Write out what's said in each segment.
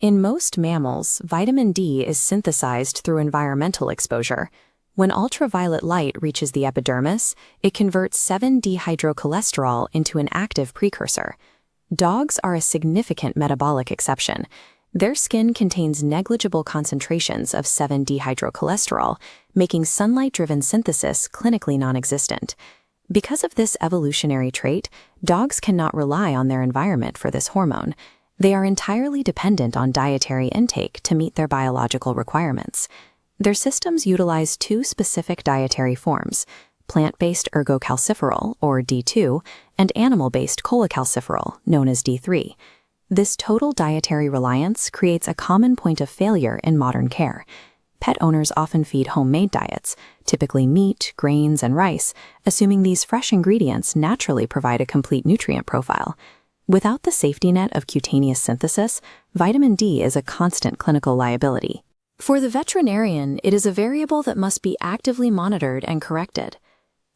In most mammals, vitamin D is synthesized through environmental exposure. When ultraviolet light reaches the epidermis, it converts 7-dehydrocholesterol into an active precursor. Dogs are a significant metabolic exception. Their skin contains negligible concentrations of 7-dehydrocholesterol, making sunlight-driven synthesis clinically non-existent. Because of this evolutionary trait, dogs cannot rely on their environment for this hormone. They are entirely dependent on dietary intake to meet their biological requirements. Their systems utilize two specific dietary forms: plant-based ergocalciferol, or D2, and animal-based cholecalciferol, known as D3. This total dietary reliance creates a common point of failure in modern care. Pet owners often feed homemade diets, typically meat, grains, and rice, assuming these fresh ingredients naturally provide a complete nutrient profile. Without the safety net of cutaneous synthesis, vitamin D is a constant clinical liability. For the veterinarian, it is a variable that must be actively monitored and corrected.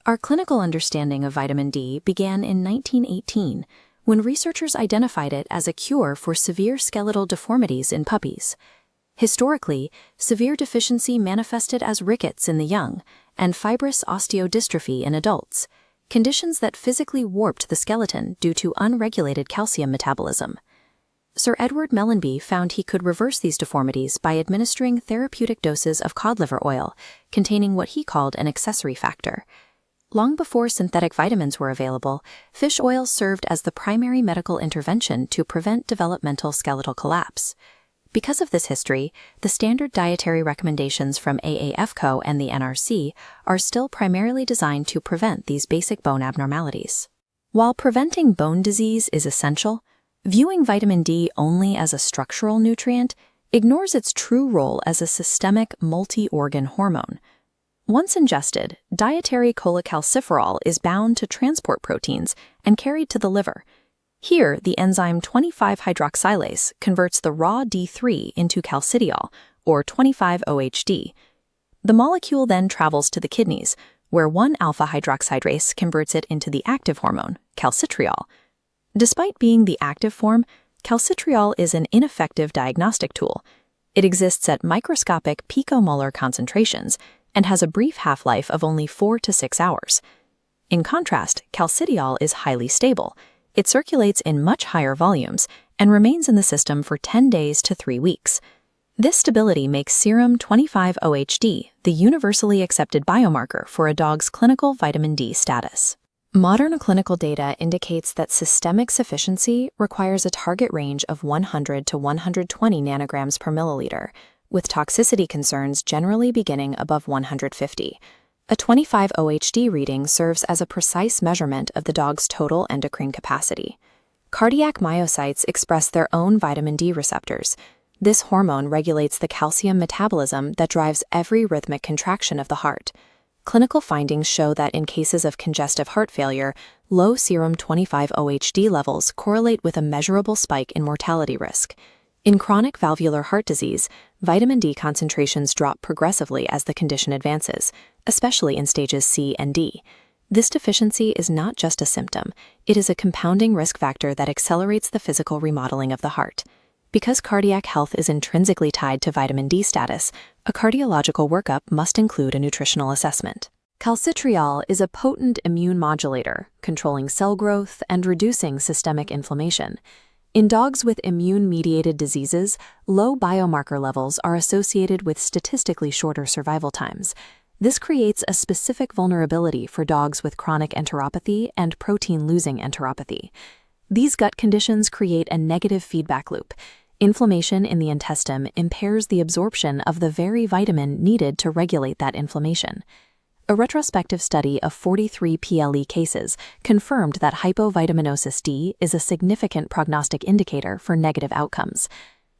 Our clinical understanding of vitamin D began in 1918, when researchers identified it as a cure for severe skeletal deformities in puppies. Historically, severe deficiency manifested as rickets in the young and fibrous osteodystrophy in adults, conditions that physically warped the skeleton due to unregulated calcium metabolism. Sir Edward Mellanby found he could reverse these deformities by administering therapeutic doses of cod liver oil containing what he called an accessory factor. Long before synthetic vitamins were available, fish oil served as the primary medical intervention to prevent developmental skeletal collapse. Because of this history, the standard dietary recommendations from AAFCO and the NRC are still primarily designed to prevent these basic bone abnormalities. While preventing bone disease is essential, viewing vitamin D only as a structural nutrient ignores its true role as a systemic multi-organ hormone. Once ingested, dietary cholecalciferol is bound to transport proteins and carried to the liver. Here, the enzyme 25-hydroxylase converts the raw D3 into calcidiol, or 25-OHD. The molecule then travels to the kidneys, where 1-alpha-hydroxydase converts it into the active hormone, calcitriol. Despite being the active form, calcitriol is an ineffective diagnostic tool. It exists at microscopic picomolar concentrations and has a brief half-life of only 4 to 6 hours. In contrast, calcidiol is highly stable. It circulates in much higher volumes and remains in the system for 10 days to 3 weeks. This stability makes serum 25-OHD the universally accepted biomarker for a dog's clinical vitamin D status. Modern clinical data indicates that systemic sufficiency requires a target range of 100 to 120 nanograms per milliliter, with toxicity concerns generally beginning above 150. A 25-OHD reading serves as a precise measurement of the dog's total endocrine capacity. Cardiac myocytes express their own vitamin D receptors. This hormone regulates the calcium metabolism that drives every rhythmic contraction of the heart. Clinical findings show that in cases of congestive heart failure, low serum 25-OHD levels correlate with a measurable spike in mortality risk. In chronic valvular heart disease, vitamin D concentrations drop progressively as the condition advances, especially in stages C and D. This deficiency is not just a symptom, it is a compounding risk factor that accelerates the physical remodeling of the heart. Because cardiac health is intrinsically tied to vitamin D status, a cardiological workup must include a nutritional assessment. Calcitriol is a potent immune modulator, controlling cell growth and reducing systemic inflammation. In dogs with immune-mediated diseases, low biomarker levels are associated with statistically shorter survival times. This creates a specific vulnerability for dogs with chronic enteropathy and protein-losing enteropathy. These gut conditions create a negative feedback loop. Inflammation in the intestine impairs the absorption of the very vitamin needed to regulate that inflammation. A retrospective study of 43 PLE cases confirmed that hypovitaminosis D is a significant prognostic indicator for negative outcomes.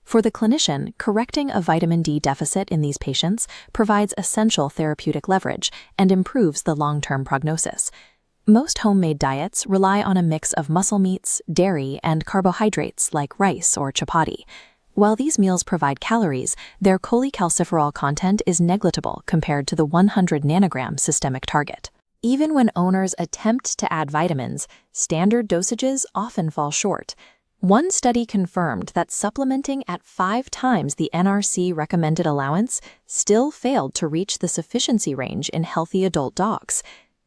For the clinician, correcting a vitamin D deficit in these patients provides essential therapeutic leverage and improves the long-term prognosis. Most homemade diets rely on a mix of muscle meats, dairy, and carbohydrates like rice or chapati. While these meals provide calories, their cholecalciferol content is negligible compared to the 100 nanogram systemic target. Even when owners attempt to add vitamins, standard dosages often fall short. One study confirmed that supplementing at 5 times the NRC recommended allowance still failed to reach the sufficiency range in healthy adult dogs.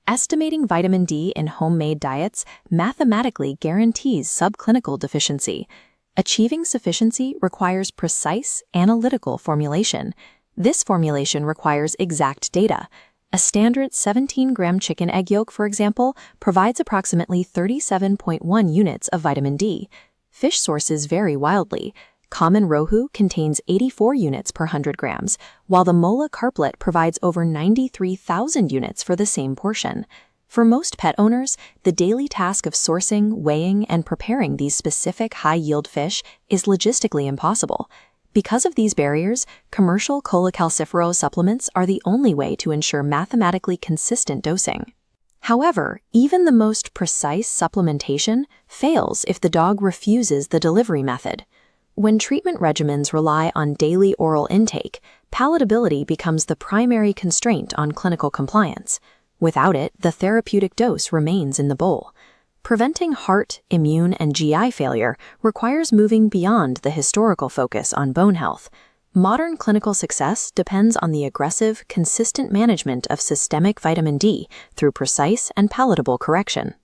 Estimating vitamin D in homemade diets mathematically guarantees subclinical deficiency. Achieving sufficiency requires precise, analytical formulation. This formulation requires exact data. A standard 17-gram chicken egg yolk, for example, provides approximately 37.1 units of vitamin D. Fish sources vary wildly. Common rohu contains 84 units per 100 grams, while the mola carplet provides over 93,000 units for the same portion. For most pet owners, the daily task of sourcing, weighing, and preparing these specific high-yield fish is logistically impossible. Because of these barriers, commercial cholecalciferol supplements are the only way to ensure mathematically consistent dosing. However, even the most precise supplementation fails if the dog refuses the delivery method. When treatment regimens rely on daily oral intake, palatability becomes the primary constraint on clinical compliance. Without it, the therapeutic dose remains in the bowl. Preventing heart, immune, and GI failure requires moving beyond the historical focus on bone health. Modern clinical success depends on the aggressive, consistent management of systemic vitamin D through precise and palatable correction.